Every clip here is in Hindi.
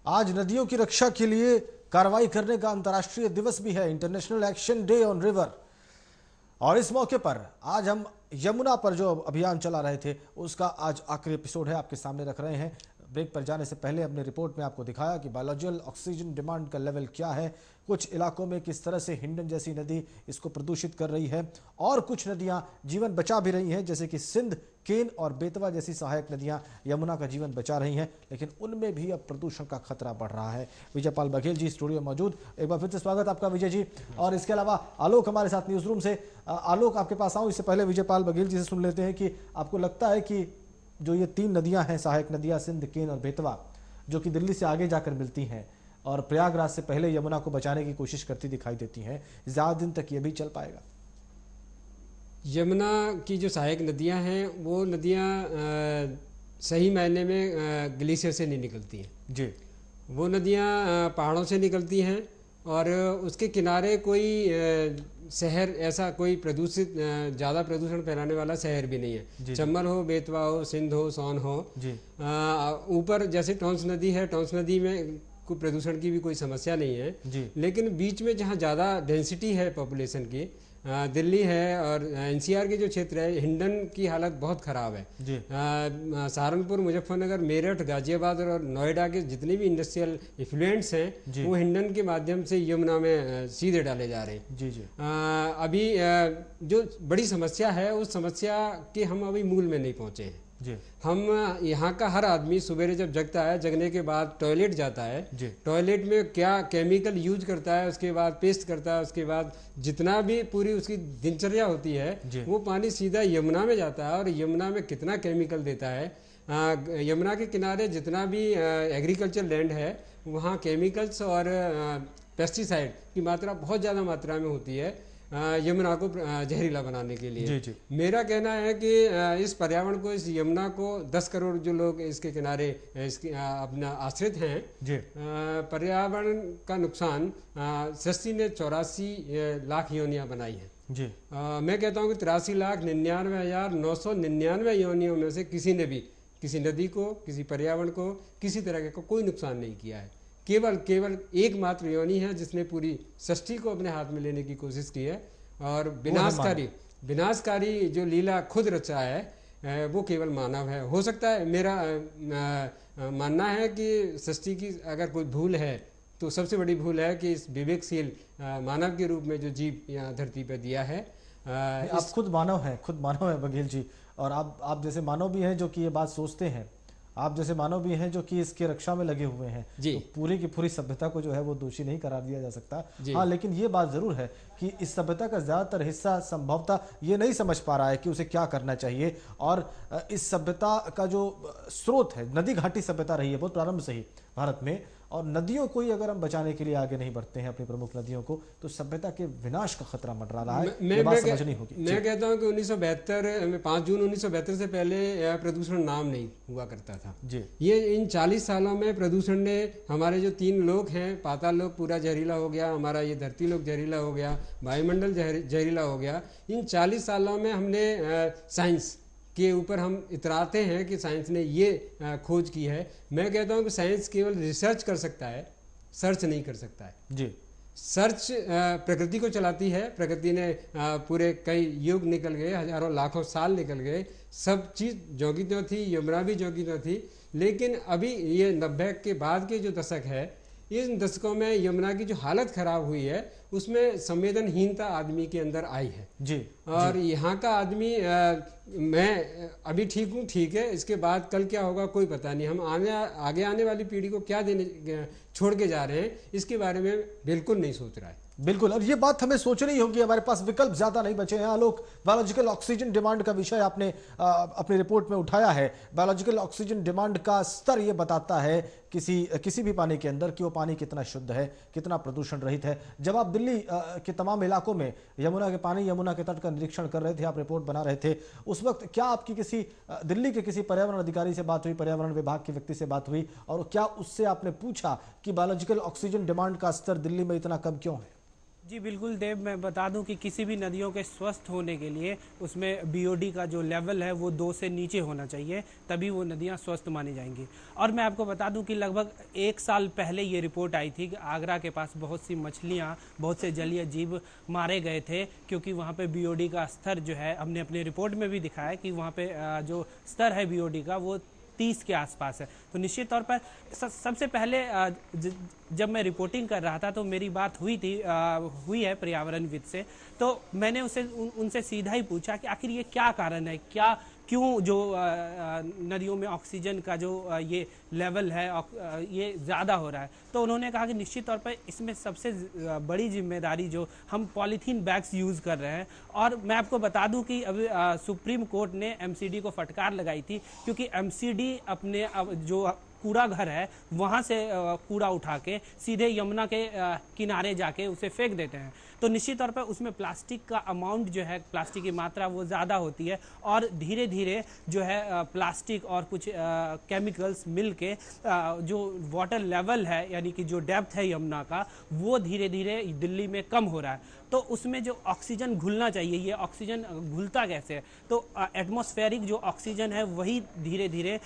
आज नदियों की रक्षा के लिए कार्रवाई करने का अंतर्राष्ट्रीय दिवस भी है, international action day on river. और इस मौके पर आज हम यमुना पर जो अभियान चला रहे थे उसका आज आखिरी एपिसोड है, आपके सामने रख रहे हैं। ब्रेक पर जाने से पहले अपने रिपोर्ट में आपको दिखाया कि बायोलॉजिकल ऑक्सीजन डिमांड का लेवल क्या है, कुछ इलाकों में किस तरह से हिंडन जैसी नदी इसको प्रदूषित कर रही है, और कुछ नदियां जीवन बचा भी रही हैं, जैसे कि सिंध, केन और बेतवा जैसी सहायक नदियां यमुना का जीवन बचा रही हैं, लेकिन उनमें भी अब प्रदूषण का खतरा बढ़ रहा है। विजय पाल बघेल जी स्टूडियो में मौजूद, एक बार फिर से स्वागत आपका विजय जी। और इसके अलावा आलोक हमारे साथ न्यूज रूम से। आलोक, आपके पास आऊं इससे पहले विजय पाल बघेल जी से सुन लेते हैं कि आपको लगता है कि जो ये तीन नदियां हैं, सहायक नदियां सिंध, केन और बेतवा, जो कि दिल्ली से आगे जाकर मिलती हैं और प्रयागराज से पहले यमुना को बचाने की कोशिश करती दिखाई देती हैं, ज्यादा दिन तक ये भी चल पाएगा? यमुना की जो सहायक नदियां हैं वो नदियां सही मायने में ग्लेशियर से नहीं निकलती हैं जी। वो नदियां पहाड़ों से निकलती हैं और उसके किनारे कोई शहर ऐसा कोई प्रदूषित ज़्यादा प्रदूषण फैलाने वाला शहर भी नहीं है। चंबल हो, बेतवा हो, सिंध हो, सोन हो, ऊपर जैसे टॉन्स नदी है, टॉन्स नदी में कोई प्रदूषण की भी कोई समस्या नहीं है, लेकिन बीच में जहाँ ज़्यादा डेंसिटी है पॉपुलेशन की, दिल्ली है और एनसीआर के जो क्षेत्र है, हिंडन की हालत बहुत ख़राब है। सहारनपुर, मुजफ्फरनगर, मेरठ, गाजियाबाद और नोएडा के जितने भी इंडस्ट्रियल इफ्लुएंट्स हैं वो हिंडन के माध्यम से यमुना में सीधे डाले जा रहे हैं। जी। अभी जो बड़ी समस्या है उस समस्या के हम अभी मूल में नहीं पहुँचे हैं। हम यहाँ का हर आदमी सवेरे जब जगता है, जगने के बाद टॉयलेट जाता है, टॉयलेट में क्या केमिकल यूज करता है, उसके बाद पेस्ट करता है, उसके बाद जितना भी पूरी उसकी दिनचर्या होती है वो पानी सीधा यमुना में जाता है। और यमुना में कितना केमिकल देता है, यमुना के किनारे जितना भी एग्रीकल्चर लैंड है वहाँ केमिकल्स और पेस्टिसाइड की मात्रा बहुत ज़्यादा मात्रा में होती है यमुना को जहरीला बनाने के लिए। जी। मेरा कहना है कि इस पर्यावरण को, इस यमुना को 10 करोड़ जो लोग इसके किनारे इसके अपना आश्रित हैं, पर्यावरण का नुकसान सृष्टि ने 84 लाख योनियां बनाई हैं। जी। मैं कहता हूँ कि 83,99,999 योनियों में से किसी ने भी किसी नदी को, किसी पर्यावरण को, किसी तरह का कोई नुकसान नहीं किया है। केवल एकमात्र योनि है जिसने पूरी सृष्टि को अपने हाथ में लेने की कोशिश की है और विनाशकारी जो लीला खुद रचा है वो केवल मानव है। हो सकता है, मेरा मानना है कि सृष्टि की अगर कोई भूल है तो सबसे बड़ी भूल है कि इस विवेकशील मानव के रूप में जो जीव यहाँ धरती पर दिया है। आप खुद मानव है बघेल जी, और आप जैसे मानव भी हैं जो कि ये बात सोचते हैं, आप जैसे मानव भी हैं जो कि इसकी रक्षा में लगे हुए हैं। तो पूरी की पूरी सभ्यता को जो है वो दोषी नहीं करार दिया जा सकता। हाँ, लेकिन ये बात जरूर है कि इस सभ्यता का ज्यादातर हिस्सा संभवतः ये नहीं समझ पा रहा है कि उसे क्या करना चाहिए। और इस सभ्यता का जो स्रोत है, नदी घाटी सभ्यता रही है बहुत प्रारंभ से ही भारत में, और नदियों को ही अगर हम बचाने के लिए आगे नहीं बढ़ते हैं, अपनी प्रमुख नदियों को, तो सभ्यता के विनाश का खतरा मंडरा रहा है। ये बात समझनी होगी। मैं कहता हूं कि 5 जून 1972 से पहले प्रदूषण नाम नहीं हुआ करता था। जी। ये इन 40 सालों में प्रदूषण ने हमारे जो 3 लोक हैं, पाताल लोक पूरा जहरीला हो गया, हमारा ये धरती लोक जहरीला हो गया, वायुमंडल जहरीला हो गया। इन 40 सालों में हमने साइंस के ऊपर हम इतराते हैं कि साइंस ने ये खोज की है। मैं कहता हूं कि साइंस केवल रिसर्च कर सकता है, सर्च नहीं कर सकता है। जी। सर्च प्रकृति को चलाती है, प्रकृति ने पूरे कई युग निकल गए, हजारों लाखों साल निकल गए, सब चीज़ जोगी तो थी, यमुना भी जोगी तो थी, लेकिन अभी ये 90 के बाद के जो दशक है, इन दशकों में यमुना की जो हालत खराब हुई है उसमें संवेदनहीनता आदमी के अंदर आई है। जी। और यहाँ का आदमी मैं अभी ठीक हूँ, ठीक है, इसके बाद कल क्या होगा कोई पता नहीं। हम आगे आने वाली पीढ़ी को क्या छोड़ के जा रहे हैं इसके बारे में बिल्कुल नहीं सोच रहा है। बिल्कुल, और ये बात हमें सोचनी होगी, हमारे पास विकल्प ज्यादा नहीं बचे हैं। आलोक, बायोलॉजिकल ऑक्सीजन डिमांड का विषय आपने अपनी रिपोर्ट में उठाया है। बायोलॉजिकल ऑक्सीजन डिमांड का स्तर ये बताता है किसी भी पानी के अंदर कि वो पानी कितना शुद्ध है, कितना प्रदूषण रहित है। जब आप दिल्ली के तमाम इलाकों में यमुना के तट का निरीक्षण कर रहे थे, आप रिपोर्ट बना रहे थे, उस वक्त क्या आपकी किसी दिल्ली के किसी पर्यावरण अधिकारी से बात हुई, पर्यावरण विभाग के व्यक्ति से बात हुई, और क्या उससे आपने पूछा कि बायोलॉजिकल ऑक्सीजन डिमांड का स्तर दिल्ली में इतना कम क्यों है? जी बिल्कुल देव, मैं बता दूं कि किसी भी नदियों के स्वस्थ होने के लिए उसमें बीओडी का जो लेवल है वो 2 से नीचे होना चाहिए, तभी वो नदियां स्वस्थ मानी जाएंगी। और मैं आपको बता दूं कि लगभग 1 साल पहले ये रिपोर्ट आई थी कि आगरा के पास बहुत सी मछलियां, बहुत से जलीय जीव मारे गए थे, क्योंकि वहाँ पे बीओडी का स्तर जो है, हमने अपनी रिपोर्ट में भी दिखाया कि वहाँ पे जो स्तर है बीओडी का वो 30 के आसपास है। तो निश्चित तौर पर सबसे पहले जब मैं रिपोर्टिंग कर रहा था तो मेरी बात हुई है पर्यावरणविद से, तो मैंने उनसे सीधा ही पूछा कि आखिर ये क्या कारण है, क्यों जो नदियों में ऑक्सीजन का जो ये लेवल है ये ज़्यादा हो रहा है। तो उन्होंने कहा कि निश्चित तौर पर इसमें सबसे बड़ी जिम्मेदारी जो हम पॉलीथीन बैग्स यूज़ कर रहे हैं। और मैं आपको बता दूं कि अभी सुप्रीम कोर्ट ने एमसीडी को फटकार लगाई थी, क्योंकि एमसीडी अपने जो कूड़ा घर है वहाँ से कूड़ा उठा के सीधे यमुना के किनारे जाके उसे फेंक देते हैं। तो निश्चित तौर पर उसमें प्लास्टिक का अमाउंट जो है, प्लास्टिक की मात्रा वो ज़्यादा होती है, और धीरे धीरे जो है प्लास्टिक और कुछ केमिकल्स मिल के जो वाटर लेवल है, यानी कि जो डेप्थ है यमुना का, वो धीरे धीरे दिल्ली में कम हो रहा है। तो उसमें जो ऑक्सीजन घुलना चाहिए, ये ऑक्सीजन घुलता कैसे है? तो एटमॉस्फेरिक जो ऑक्सीजन है वही धीरे धीरे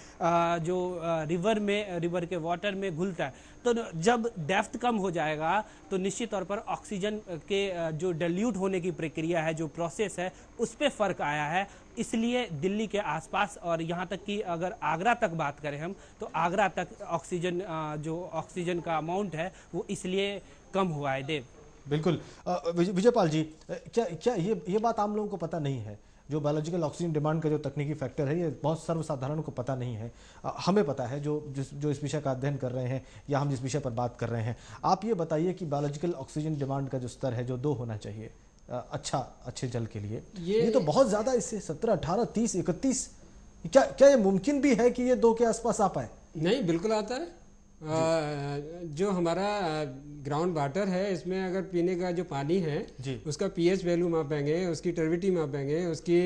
जो रिवर के वाटर में घुलता है। तो जब डेप्थ कम हो जाएगा तो निश्चित तौर पर ऑक्सीजन के जो डाइल्यूट होने की प्रक्रिया है, जो प्रोसेस है, उस पर फ़र्क आया है। इसलिए दिल्ली के आसपास और यहाँ तक कि अगर आगरा तक बात करें हम, तो आगरा तक ऑक्सीजन जो ऑक्सीजन का अमाउंट है वो इसलिए कम हुआ है। देव बिल्कुल। विजयपाल जी, क्या ये बात आम लोगों को पता नहीं है? जो बायोलॉजिकल ऑक्सीजन डिमांड का जो तकनीकी फैक्टर है, ये बहुत सर्वसाधारण को पता नहीं है। हमें पता है जो इस विषय का अध्ययन कर रहे हैं या हम जिस विषय पर बात कर रहे हैं। आप ये बताइए कि बायोलॉजिकल ऑक्सीजन डिमांड का जो स्तर है, जो 2 होना चाहिए अच्छे जल के लिए, ये तो बहुत ज़्यादा, इससे 17, 18, 30, 31, क्या ये मुमकिन भी है कि ये 2 के आसपास आ पाए? नहीं, बिल्कुल आता है। जो हमारा ग्राउंड वाटर है, इसमें अगर पीने का जो पानी है उसका पीएच वैल्यू मापेंगे, उसकी टर्बिडिटी मापेंगे, उसकी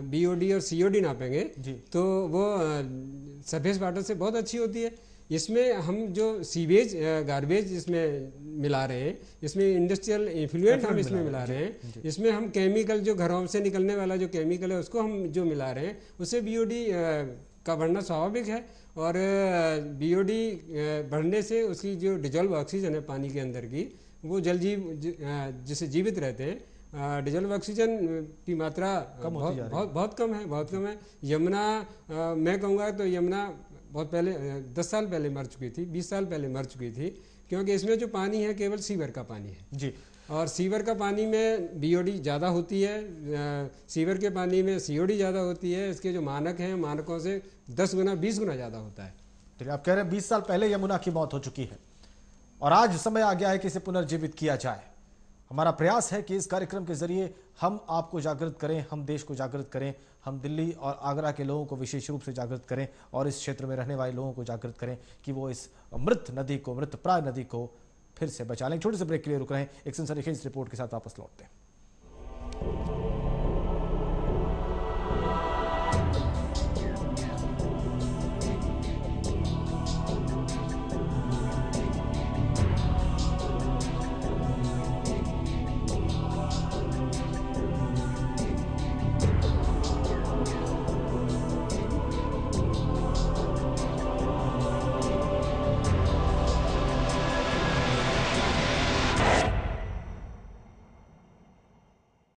बीओडी और सीओडी नापेंगे, तो वो सरफेस वाटर से बहुत अच्छी होती है। इसमें हम जो सीवेज गार्बेज इसमें मिला रहे हैं, इसमें इंडस्ट्रियल इफ्लुएंट हम इसमें मिला रहे हैं, इसमें हम केमिकल, जो घरों से निकलने वाला जो केमिकल है उसको हम जो मिला रहे हैं, उससे बीओडी का बढ़ना स्वाभाविक है। और बीओडी बढ़ने से उसकी जो डिजॉल्व ऑक्सीजन है पानी के अंदर की, वो जल जिसे जीवित रहते हैं, डिजॉल्व ऑक्सीजन की मात्रा बहुत कम है। यमुना, मैं कहूँगा तो यमुना बहुत पहले 10 साल पहले मर चुकी थी, 20 साल पहले मर चुकी थी, क्योंकि इसमें जो पानी है केवल सीवर का पानी है जी। और सीवर का पानी में बीओडी ज़्यादा होती है, सीवर के पानी में सीओडी ज़्यादा होती है। इसके जो मानक हैं, मानकों से 10 गुना 20 गुना ज़्यादा होता है। ठीक है, आप कह रहे हैं 20 साल पहले यमुना की मौत हो चुकी है और आज समय आ गया है कि इसे पुनर्जीवित किया जाए। हमारा प्रयास है कि इस कार्यक्रम के जरिए हम आपको जागृत करें, हम देश को जागृत करें, हम दिल्ली और आगरा के लोगों को विशेष रूप से जागृत करें और इस क्षेत्र में रहने वाले लोगों को जागृत करें कि वो इस मृत नदी को, मृतप्राय नदी को फिर से बचा लें। छोटे से ब्रेक के लिए रुक रहे हैं, एक सनसनीखेज रिपोर्ट के साथ वापस लौटते हैं।